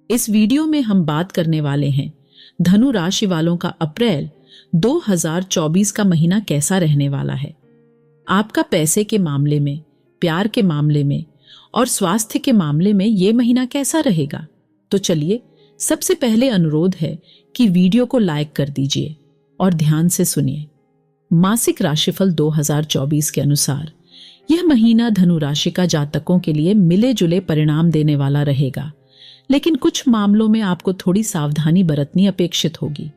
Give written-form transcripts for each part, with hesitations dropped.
इस वीडियो में हम बात करने वाले हैं धनु राशि वालों का अप्रैल 2024 का महीना कैसा रहने वाला है। आपका पैसे के मामले में, प्यार के मामले में और स्वास्थ्य के मामले में ये महीना कैसा रहेगा। तो चलिए, सबसे पहले अनुरोध है कि वीडियो को लाइक कर दीजिए और ध्यान से सुनिए। मासिक राशिफल 2024 के अनुसार यह महीना धनु राशि का जातकों के लिए मिले जुले परिणाम देने वाला रहेगा, लेकिन कुछ मामलों में आपको थोड़ी सावधानी बरतनी अपेक्षित होगी।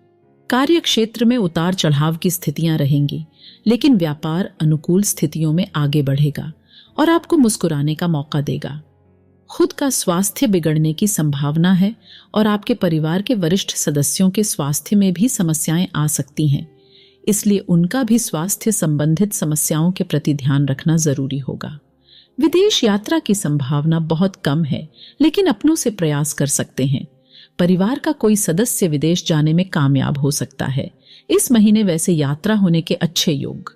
कार्य क्षेत्र में उतार चढ़ाव की स्थितियां रहेंगी, लेकिन व्यापार अनुकूल स्थितियों में आगे बढ़ेगा और आपको मुस्कुराने का मौका देगा। खुद का स्वास्थ्य बिगड़ने की संभावना है और आपके परिवार के वरिष्ठ सदस्यों के स्वास्थ्य में भी समस्याएं आ सकती हैं, इसलिए उनका भी स्वास्थ्य संबंधित समस्याओं के प्रति ध्यान रखना जरूरी होगा। विदेश यात्रा की संभावना बहुत कम है, लेकिन अपनों से प्रयास कर सकते हैं। परिवार का कोई सदस्य विदेश जाने में कामयाब हो सकता है। इस महीने वैसे यात्रा होने के अच्छे योग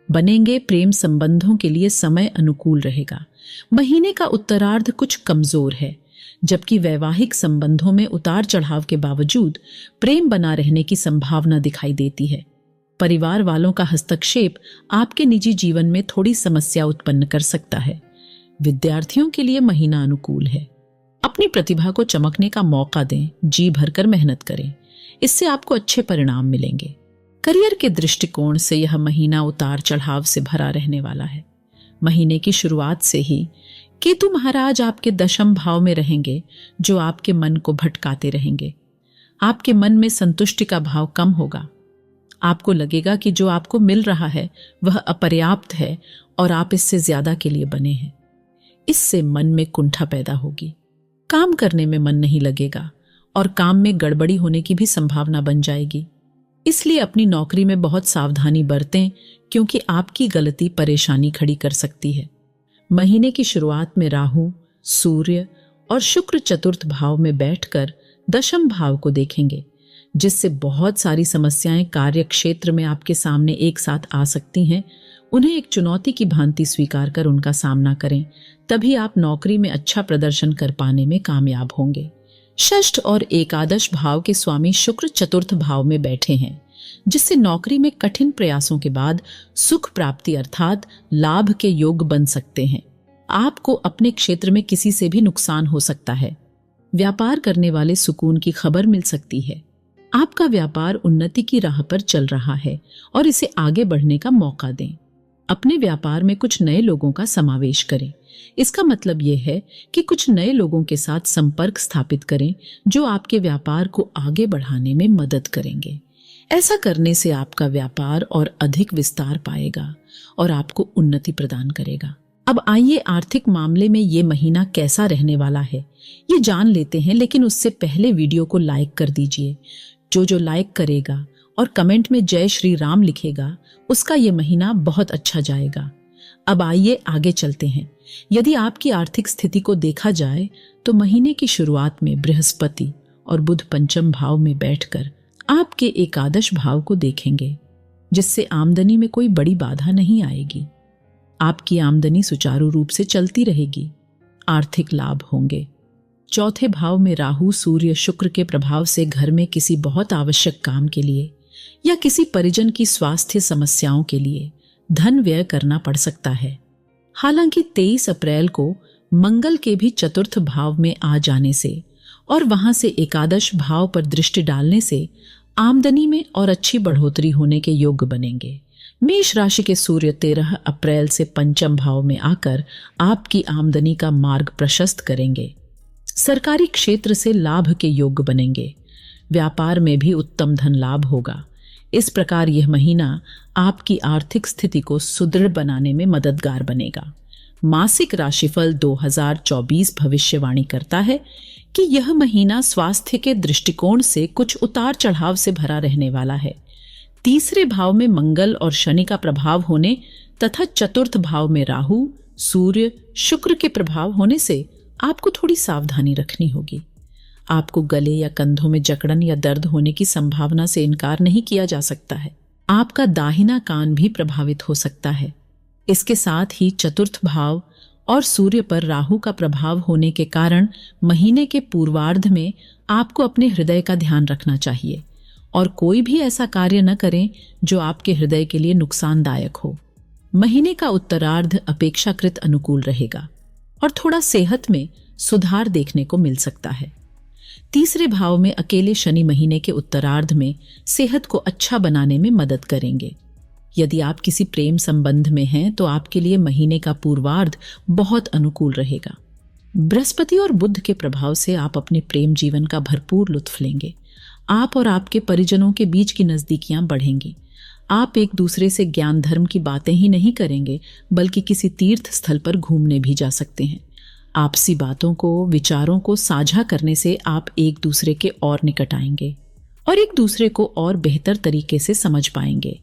बनेंगे। प्रेम संबंधों के लिए समय अनुकूल रहेगा। महीने का उत्तरार्ध कुछ कमजोर है, जबकि वैवाहिक संबंधों में उतार चढ़ाव के बावजूद प्रेम बना रहने की संभावना दिखाई देती है। परिवार वालों का हस्तक्षेप आपके निजी जीवन में थोड़ी समस्या उत्पन्न कर सकता है। विद्यार्थियों के लिए महीना अनुकूल है। अपनी प्रतिभा को चमकने का मौका दें, जी भरकर मेहनत करें, इससे आपको अच्छे परिणाम मिलेंगे। करियर के दृष्टिकोण से यह महीना उतार चढ़ाव से भरा रहने वाला है। महीने की शुरुआत से ही केतु महाराज आपके दशम भाव में रहेंगे, जो आपके मन को भटकाते रहेंगे। आपके मन में संतुष्टि का भाव कम होगा। आपको लगेगा कि जो आपको मिल रहा है वह अपर्याप्त है और आप इससे ज्यादा के लिए बने हैं। इससे मन में कुंठा पैदा होगी। काम करने में मन नहीं लगेगा और काम में गड़बड़ी होने की भी संभावना बन जाएगी। इसलिए अपनी नौकरी में बहुत सावधानी बरतें, क्योंकि आपकी गलती परेशानी खड़ी कर सकती है। महीने की शुरुआत में राहु, सूर्य और शुक्र चतुर्थ भाव में बैठकर दशम भाव को देखेंगे, जिससे बहुत सारी समस्याएं कार्य क्षेत्र में आपके सामने एक साथ आ सकती हैं। उन्हें एक चुनौती की भांति स्वीकार कर उनका सामना करें, तभी आप नौकरी में अच्छा प्रदर्शन कर पाने में कामयाब होंगे। षष्ठ और एकादश भाव के स्वामी शुक्र चतुर्थ भाव में बैठे हैं, जिससे नौकरी में कठिन प्रयासों के बाद सुख प्राप्ति अर्थात लाभ के योग बन सकते हैं। आपको अपने क्षेत्र में किसी से भी नुकसान हो सकता है। व्यापार करने वाले सुकून की खबर मिल सकती है। आपका व्यापार उन्नति की राह पर चल रहा है और इसे आगे बढ़ने का मौका दें। अपने व्यापार में कुछ नए लोगों का समावेश करें। इसका मतलब यह है कि कुछ नए लोगों के साथ संपर्क स्थापित करें, जो आपके व्यापार को आगे बढ़ाने में मदद करेंगे। ऐसा करने से आपका व्यापार और अधिक विस्तार पाएगा और आपको उन्नति प्रदान करेगा। अब आइए आर्थिक मामले में ये महीना कैसा रहने वाला है ये जान लेते हैं, लेकिन उससे पहले वीडियो को लाइक कर दीजिए। जो लाइक करेगा और कमेंट में जय श्री राम लिखेगा, उसका ये महीना बहुत अच्छा जाएगा। अब आइए आगे चलते हैं। यदि आपकी आर्थिक स्थिति को देखा जाए तो महीने की शुरुआत में बृहस्पति और बुध पंचम भाव में बैठकर आपके एकादश भाव को देखेंगे, जिससे आमदनी में कोई बड़ी बाधा नहीं आएगी। आपकी आमदनी सुचारू रूप से चलती रहेगी। आर्थिक लाभ होंगे। चौथे भाव में राहु, सूर्य, शुक्र के प्रभाव से घर में किसी बहुत आवश्यक काम के लिए या किसी परिजन की स्वास्थ्य समस्याओं के लिए धन व्यय करना पड़ सकता है। हालांकि 23 अप्रैल को मंगल के भी चतुर्थ भाव में आ जाने से और वहां से एकादश भाव पर दृष्टि डालने से आमदनी में और अच्छी बढ़ोतरी होने के योग बनेंगे। मेष राशि के सूर्य 13 अप्रैल से पंचम भाव में आकर आपकी आमदनी का मार्ग प्रशस्त करेंगे। सरकारी क्षेत्र से लाभ के योग बनेंगे। व्यापार में भी उत्तम धन लाभ होगा। इस प्रकार यह महीना आपकी आर्थिक स्थिति को सुदृढ़ बनाने में मददगार बनेगा। मासिक राशिफल 2024 भविष्यवाणी करता है कि यह महीना स्वास्थ्य के दृष्टिकोण से कुछ उतार चढ़ाव से भरा रहने वाला है। तीसरे भाव में मंगल और शनि का प्रभाव होने तथा चतुर्थ भाव में राहु, सूर्य, शुक्र के प्रभाव होने से आपको थोड़ी सावधानी रखनी होगी। आपको गले या कंधों में जकड़न या दर्द होने की संभावना से इनकार नहीं किया जा सकता है। आपका दाहिना कान भी प्रभावित हो सकता है। इसके साथ ही चतुर्थ भाव और सूर्य पर राहु का प्रभाव होने के कारण महीने के पूर्वार्ध में आपको अपने हृदय का ध्यान रखना चाहिए और कोई भी ऐसा कार्य न करें जो आपके हृदय के लिए नुकसानदायक हो। महीने का उत्तरार्ध अपेक्षाकृत अनुकूल रहेगा और थोड़ा सेहत में सुधार देखने को मिल सकता है। तीसरे भाव में अकेले शनि महीने के उत्तरार्ध में सेहत को अच्छा बनाने में मदद करेंगे। यदि आप किसी प्रेम संबंध में हैं तो आपके लिए महीने का पूर्वार्ध बहुत अनुकूल रहेगा। बृहस्पति और बुध के प्रभाव से आप अपने प्रेम जीवन का भरपूर लुत्फ लेंगे। आप और आपके परिजनों के बीच की नजदीकियां बढ़ेंगी। आप एक दूसरे से ज्ञान धर्म की बातें ही नहीं करेंगे बल्कि किसी तीर्थ स्थल पर घूमने भी जा सकते हैं। आपसी बातों को, विचारों को साझा करने से आप एक दूसरे के और निकट आएंगे और एक दूसरे को और बेहतर तरीके से समझ पाएंगे।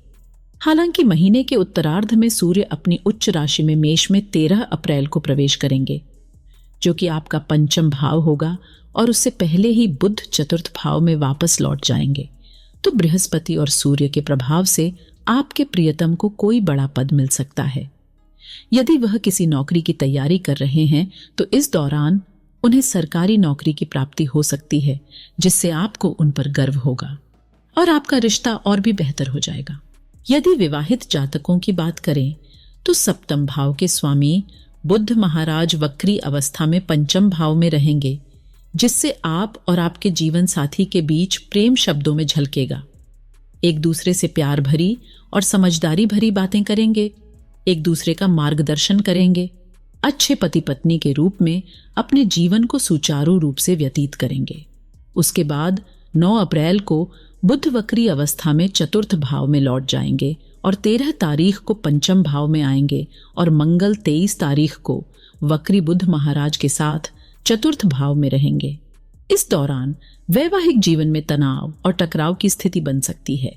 हालांकि महीने के उत्तरार्ध में सूर्य अपनी उच्च राशि में मेष में 13 अप्रैल को प्रवेश करेंगे, जो कि आपका पंचम भाव होगा, और उससे पहले ही बुध चतुर्थ भाव में वापस लौट जाएंगे। तो बृहस्पति और सूर्य के प्रभाव से आपके प्रियतम को कोई बड़ा पद मिल सकता है। यदि वह किसी नौकरी की तैयारी कर रहे हैं तो इस दौरान उन्हें सरकारी नौकरी की प्राप्ति हो सकती है, जिससे आपको उन पर गर्व होगा और आपका रिश्ता और भी बेहतर हो जाएगा। यदि विवाहित जातकों की बात करें तो सप्तम भाव के स्वामी बुध महाराज वक्री अवस्था में पंचम भाव में रहेंगे, जिससे आप और आपके जीवन साथी के बीच प्रेम शब्दों में झलकेगा। एक दूसरे से प्यार भरी और समझदारी भरी बातें करेंगे, एक दूसरे का मार्गदर्शन करेंगे, अच्छे पति पत्नी के रूप में अपने जीवन को सुचारू रूप से व्यतीत करेंगे। उसके बाद 9 अप्रैल को बुध वक्री अवस्था में चतुर्थ भाव में लौट जाएंगे और 13 तारीख को पंचम भाव में आएंगे और मंगल 23 तारीख को वक्री बुध महाराज के साथ चतुर्थ भाव में रहेंगे। इस दौरान वैवाहिक जीवन में तनाव और टकराव की स्थिति बन सकती है।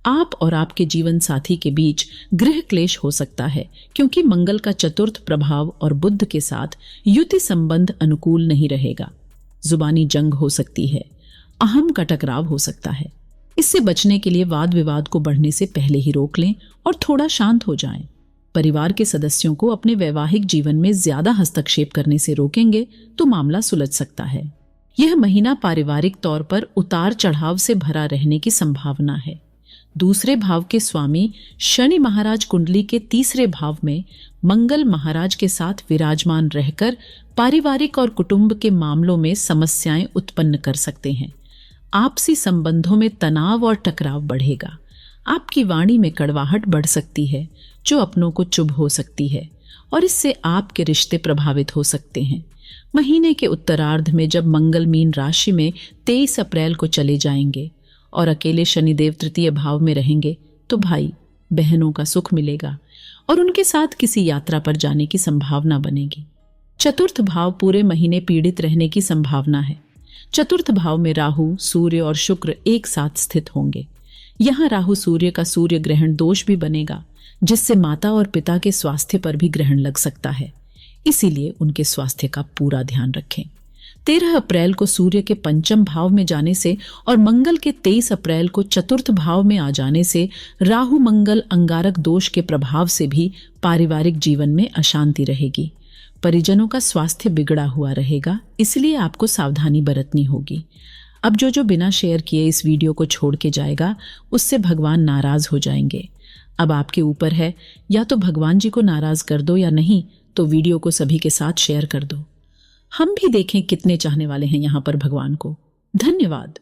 आप और आपके जीवन साथी के बीच गृह क्लेश हो सकता है, क्योंकि मंगल का चतुर्थ प्रभाव और बुध के साथ युति संबंध अनुकूल नहीं रहेगा। जुबानी जंग हो सकती है, अहम का टकराव हो सकता है। इससे बचने के लिए वाद विवाद को बढ़ने से पहले ही रोक लें और थोड़ा शांत हो जाएं। परिवार के सदस्यों को अपने वैवाहिक जीवन में ज्यादा हस्तक्षेप करने से रोकेंगे तो मामला सुलझ सकता है। यह महीना पारिवारिक तौर पर उतार चढ़ाव से भरा रहने की संभावना है। दूसरे भाव के स्वामी शनि महाराज कुंडली के तीसरे भाव में मंगल महाराज के साथ विराजमान रहकर पारिवारिक और कुटुंब के मामलों में समस्याएं उत्पन्न कर सकते हैं। आपसी संबंधों में तनाव और टकराव बढ़ेगा। आपकी वाणी में कड़वाहट बढ़ सकती है, जो अपनों को चुभ हो सकती है और इससे आपके रिश्ते प्रभावित हो सकते हैं। महीने के उत्तरार्ध में जब मंगल मीन राशि में 23 अप्रैल को चले जाएंगे और अकेले शनिदेव तृतीय भाव में रहेंगे, तो भाई बहनों का सुख मिलेगा और उनके साथ किसी यात्रा पर जाने की संभावना बनेगी। चतुर्थ भाव पूरे महीने पीड़ित रहने की संभावना है। चतुर्थ भाव में राहु, सूर्य और शुक्र एक साथ स्थित होंगे। यहाँ राहु सूर्य का सूर्य ग्रहण दोष भी बनेगा, जिससे माता और पिता के स्वास्थ्य पर भी ग्रहण लग सकता है। इसीलिए उनके स्वास्थ्य का पूरा ध्यान रखें। 13 अप्रैल को सूर्य के पंचम भाव में जाने से और मंगल के 23 अप्रैल को चतुर्थ भाव में आ जाने से राहु मंगल अंगारक दोष के प्रभाव से भी पारिवारिक जीवन में अशांति रहेगी। परिजनों का स्वास्थ्य बिगड़ा हुआ रहेगा, इसलिए आपको सावधानी बरतनी होगी। अब जो बिना शेयर किए इस वीडियो को छोड़ के जाएगा, उससे भगवान नाराज हो जाएंगे। अब आपके ऊपर है, या तो भगवान जी को नाराज कर दो या नहीं तो वीडियो को सभी के साथ शेयर कर दो। हम भी देखें कितने चाहने वाले हैं यहाँ पर भगवान को। धन्यवाद।